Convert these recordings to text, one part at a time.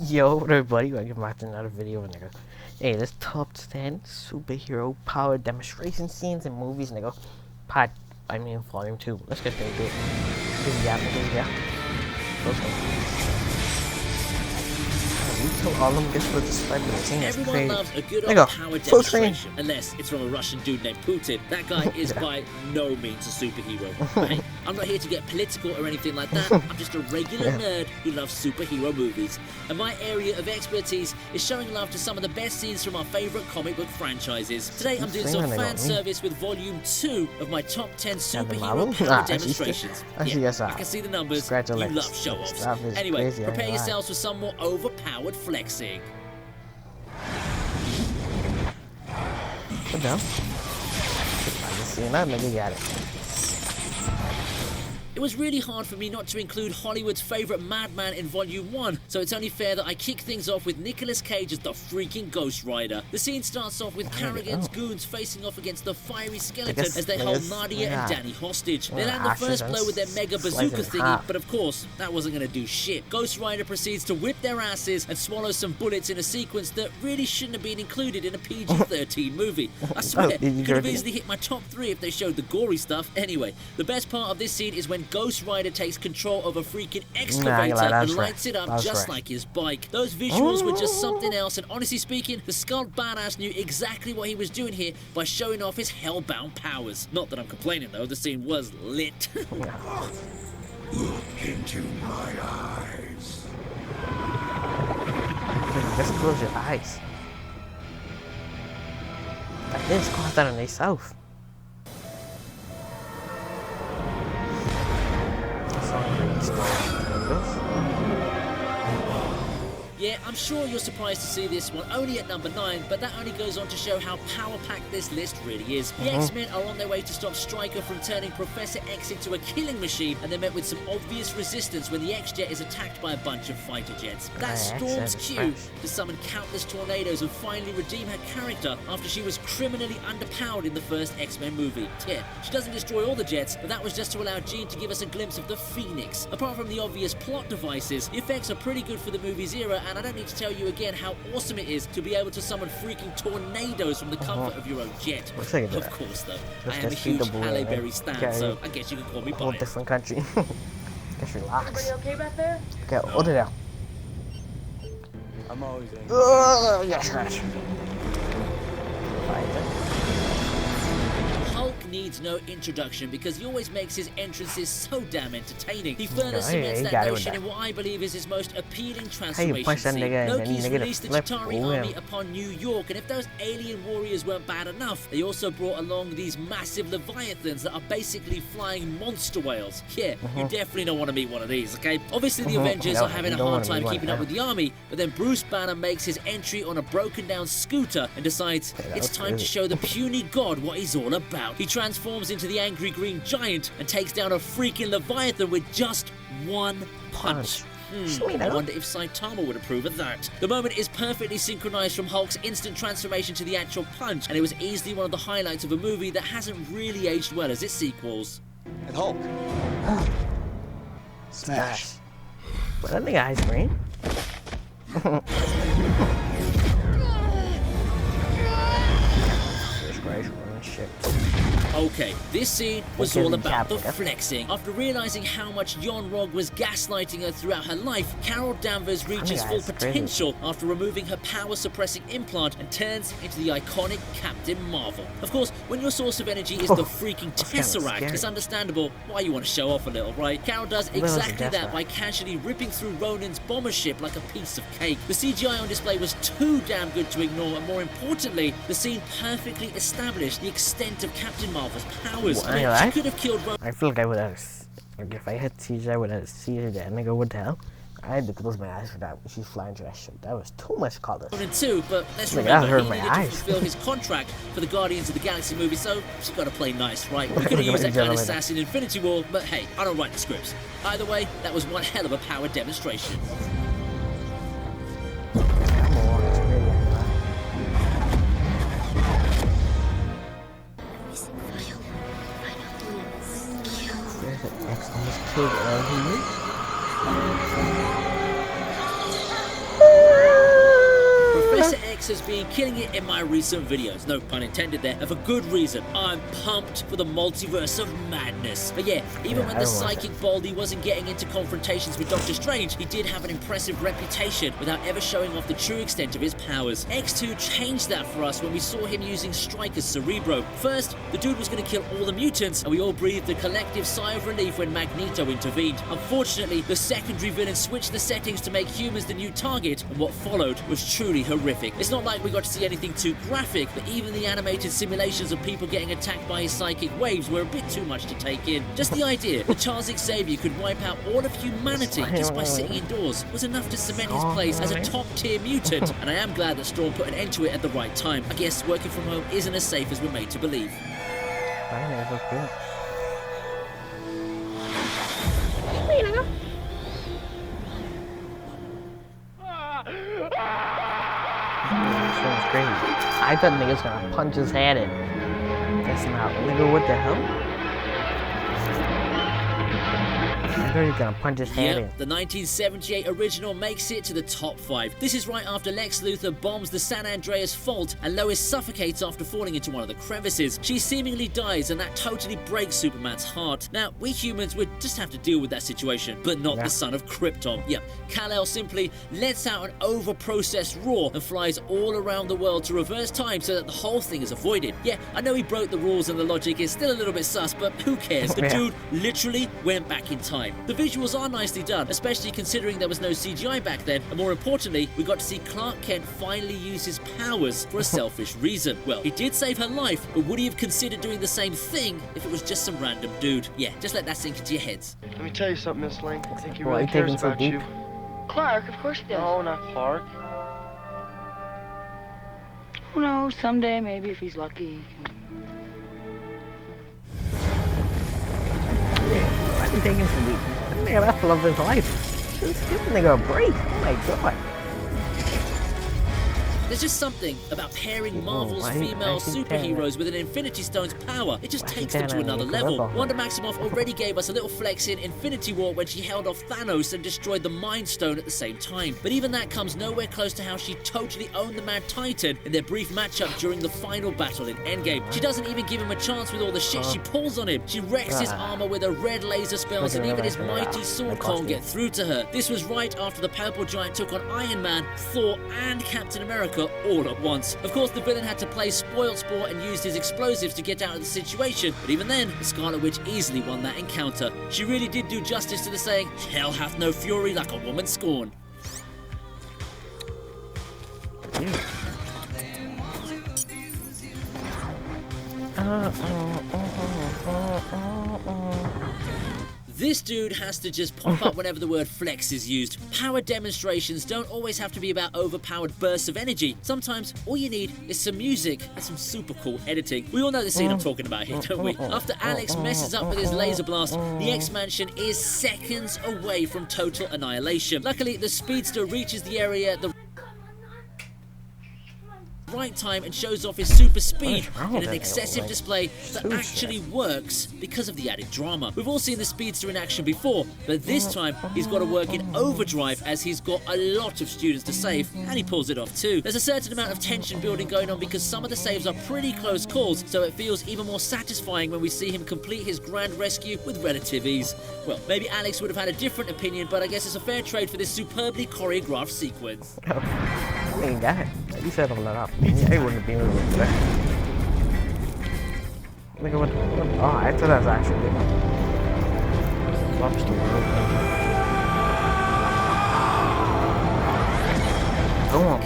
Yo, what up, everybody? Welcome back to another video, nigga. Hey, this top 10 superhero power demonstration scenes in movies, nigga. Volume 2. Let's get into it. Yeah. Let's go. You kill all of them just for the spread of the scene. Everyone loves a good old power demonstration, unless it's from a Russian dude named Putin. That guy is by no means a superhero. Right? I'm not here to get political or anything like that. I'm just a regular nerd who loves superhero movies. And my area of expertise is showing love to some of the best scenes from our favourite comic book franchises. Today I'm doing some fan service with volume 2 of my top 10 superhero power demonstrations. Yeah, I can see the numbers. You love show-offs. Anyway, prepare yourselves for some more overpowered flexing. Good job. I just seen that, nigga got it. It was really hard for me not to include Hollywood's favourite madman in Volume 1, so it's only fair that I kick things off with Nicolas Cage as the freaking Ghost Rider. The scene starts off with Carrigan's goons facing off against the fiery skeleton as they hold Nadia and Danny hostage. They land the first blow with their mega bazooka thingy, but of course, that wasn't going to do shit. Ghost Rider proceeds to whip their asses and swallow some bullets in a sequence that really shouldn't have been included in a PG-13 movie. I swear, could have easily hit my top 3 if they showed the gory stuff. Anyway, the best part of this scene is when Ghost Rider takes control of a freaking excavator and lights it up just like his bike. Those visuals were just something else, and honestly speaking, the Skull Badass knew exactly what he was doing here by showing off his hellbound powers. Not that I'm complaining though, the scene was lit. Look into my eyes. Just close your eyes. That is caused that on the south. Yeah, I'm sure you're surprised to see this one only at number 9, but that only goes on to show how power-packed this list really is. The X-Men are on their way to stop Stryker from turning Professor X into a killing machine, and they're met with some obvious resistance when the X-Jet is attacked by a bunch of fighter jets. That's Storm's cue to summon countless tornadoes and finally redeem her character after she was criminally underpowered in the first X-Men movie. Yeah, she doesn't destroy all the jets, but that was just to allow Jean to give us a glimpse of the Phoenix. Apart from the obvious plot devices, the effects are pretty good for the movie's era, and I don't need to tell you again how awesome it is to be able to summon freaking tornadoes from the comfort of your own jet. Of course, though, I am a huge Halle Berry stan, so I guess you can call me biased. Different country. Just relax. Everybody okay back there? Okay, hold it down. I'm always angry. Yes. Hulk needs no introduction because he always makes his entrances so damn entertaining. He further cements that notion in what I believe is his most appealing transformation scene. Loki's released the Chitauri army upon New York, and if those alien warriors weren't bad enough, they also brought along these massive leviathans that are basically flying monster whales. Yeah, you definitely don't want to meet one of these, okay? Obviously the Avengers are having a hard time keeping up with the army, but then Bruce Banner makes his entry on a broken down scooter and decides it's time to show the puny god what he's all about. He transforms into the angry green giant and takes down a freaking Leviathan with just one punch. I wonder if Saitama would approve of that. The moment is perfectly synchronized from Hulk's instant transformation to the actual punch, and it was easily one of the highlights of a movie that hasn't really aged well as its sequels. And Hulk. Smash. Well, that nigga ice cream. Shit. Okay, this scene was all about the flexing. After realizing how much Yon-Rogg was gaslighting her throughout her life, Carol Danvers reaches full potential after removing her power-suppressing implant and turns into the iconic Captain Marvel. Of course, when your source of energy is the freaking Tesseract, it's understandable why you want to show off a little, right? Carol does exactly that by casually ripping through Ronan's bomber ship like a piece of cake. The CGI on display was too damn good to ignore, and more importantly, the scene perfectly established the extent of Captain Marvel's powers. She could have killed Ronan. I feel like I would have, like if I hit CJ, I would have CJ that nigga would tell. I had to close my eyes for that when she's flying through that shit. That was too much color. Too, but let's remember he needed to fulfill his contract for the Guardians of the Galaxy movie, so she's got to play nice, right? We could have used that kind of sass in Infinity War, but hey, I don't write the scripts. Either way, that was one hell of a power demonstration. X almost killed Lex has been killing it in my recent videos. No pun intended there, and for good reason. I'm pumped for the multiverse of madness. But yeah, even when the psychic Baldy wasn't getting into confrontations with Doctor Strange, he did have an impressive reputation without ever showing off the true extent of his powers. X2 changed that for us when we saw him using Stryker's Cerebro. First, the dude was going to kill all the mutants, and we all breathed a collective sigh of relief when Magneto intervened. Unfortunately, the secondary villain switched the settings to make humans the new target, and what followed was truly horrific. It's not like we got to see anything too graphic, but even the animated simulations of people getting attacked by his psychic waves were a bit too much to take in. Just the idea that Charles Xavier could wipe out all of humanity just by sitting indoors was enough to cement his place as a top-tier mutant, and I am glad that Storm put an end to it at the right time. I guess working from home isn't as safe as we're made to believe. I thought niggas gonna punch his head in. That's not, nigga, what the hell? I thought he was gonna punch his head in. The 1978 original makes it to the top 5. This is right after Lex Luthor bombs the San Andreas Fault and Lois suffocates after falling into one of the crevices. She seemingly dies, and that totally breaks Superman's heart. Now, we humans would just have to deal with that situation, but not the son of Krypton. Yep, Kal-El simply lets out an over-processed roar and flies all around the world to reverse time so that the whole thing is avoided. Yeah, I know he broke the rules and the logic is still a little bit sus, but who cares? The dude literally went back in time. The visuals are nicely done, especially considering there was no CGI back then, and more importantly, we got to see Clark Kent finally use his powers for a selfish reason. Well, he did save her life, but would he have considered doing the same thing if it was just some random dude? Yeah, just let that sink into your heads. Let me tell you something, Miss Lane. I think he really cares about you. Clark, of course he does. No, not Clark. Who knows, someday, maybe, if he's lucky. Why are you taking some weed? Nigga, that's the love of his life. Just give the nigga a break. Oh my god. There's just something about pairing Marvel's female superheroes with an Infinity Stone's power. It just takes them to another level. Wanda Maximoff already gave us a little flex in Infinity War when she held off Thanos and destroyed the Mind Stone at the same time. But even that comes nowhere close to how she totally owned the Mad Titan in their brief matchup during the final battle in Endgame. She doesn't even give him a chance with all the shit she pulls on him. She wrecks his armor with her red laser spells, and even his mighty sword can't get through to her. This was right after the Purple Giant took on Iron Man, Thor, and Captain America all at once. Of course, the villain had to play spoilt sport and used his explosives to get out of the situation, but even then, the Scarlet Witch easily won that encounter. She really did do justice to the saying, "Hell hath no fury like a woman scorned." This dude has to just pop up whenever the word flex is used. Power demonstrations don't always have to be about overpowered bursts of energy. Sometimes all you need is some music and some super cool editing. We all know the scene I'm talking about here, don't we? After Alex messes up with his laser blast, the X-Mansion is seconds away from total annihilation. Luckily, the speedster reaches the area at the right time and shows off his super speed in an excessive display that actually works because of the added drama. We've all seen the speedster in action before, but this time he's got to work in overdrive as he's got a lot of students to save, and he pulls it off too. There's a certain amount of tension building going on because some of the saves are pretty close calls, so it feels even more satisfying when we see him complete his grand rescue with relative ease. Well, maybe Alex would have had a different opinion, but I guess it's a fair trade for this superbly choreographed sequence. I mean, that, you said all that up. I wouldn't have been able to do that. Look at what, oh, I thought that was actually good. Lobster world.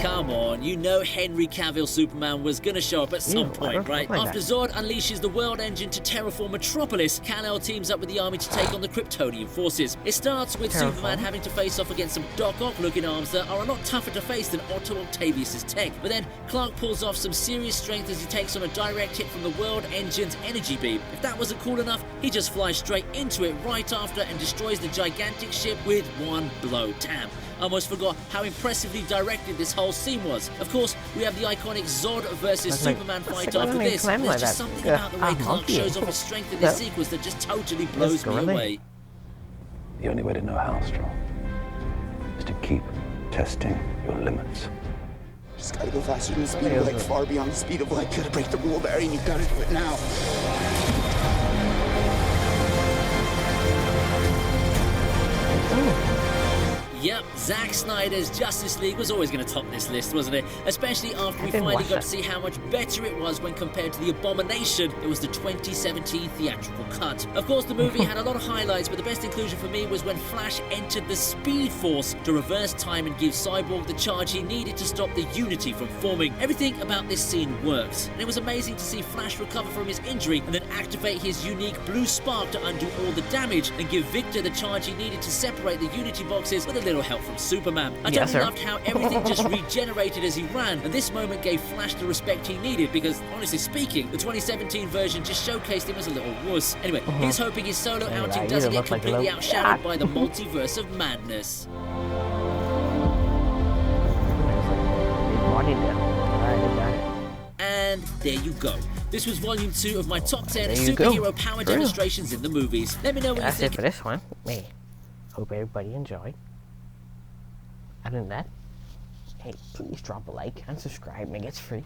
Come on, you know Henry Cavill Superman was gonna show up at some point, right? After Zod unleashes the World Engine to terraform Metropolis, Kal-El teams up with the army to take on the Kryptonian forces. It starts with Superman having to face off against some Doc Ock-looking arms that are a lot tougher to face than Otto Octavius' tech. But then Clark pulls off some serious strength as he takes on a direct hit from the World Engine's energy beam. If that wasn't cool enough, he just flies straight into it right after and destroys the gigantic ship with one blow. Damn. I almost forgot how impressively directed this whole scene was. Of course, we have the iconic Zod versus Superman fight after this. There's just something about the way Clark shows off his strength in this sequence that just totally blows me away. The only way to know how strong is to keep testing your limits. Just gotta go faster than the speed of light, far beyond the speed of light. Gotta break the rule, Barry, and you gotta do it now. Yep, Zack Snyder's Justice League was always going to top this list, wasn't it? Especially after we finally got to see how much better it was when compared to the abomination that was the 2017 theatrical cut. Of course, the movie had a lot of highlights, but the best inclusion for me was when Flash entered the Speed Force to reverse time and give Cyborg the charge he needed to stop the Unity from forming. Everything about this scene worked, and it was amazing to see Flash recover from his injury and then activate his unique blue spark to undo all the damage and give Victor the charge he needed to separate the Unity boxes with a little help from Superman. I totally loved how everything just regenerated as he ran, and this moment gave Flash the respect he needed because, honestly speaking, the 2017 version just showcased him as a little wuss. Anyway, here's hoping his solo outing doesn't get completely outshadowed by the multiverse of madness. And there you go. This was volume 2 of my top 10 superhero power demonstrations in the movies. Let me know what you think. That's it for this one. Hey, hope everybody enjoyed. Other than that, hey, please drop a like and subscribe, man. It's free.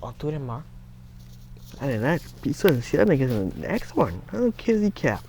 I'll do it tomorrow. Other than that, peace out. See you niggas in the next one. Hello, Kizzy Cap.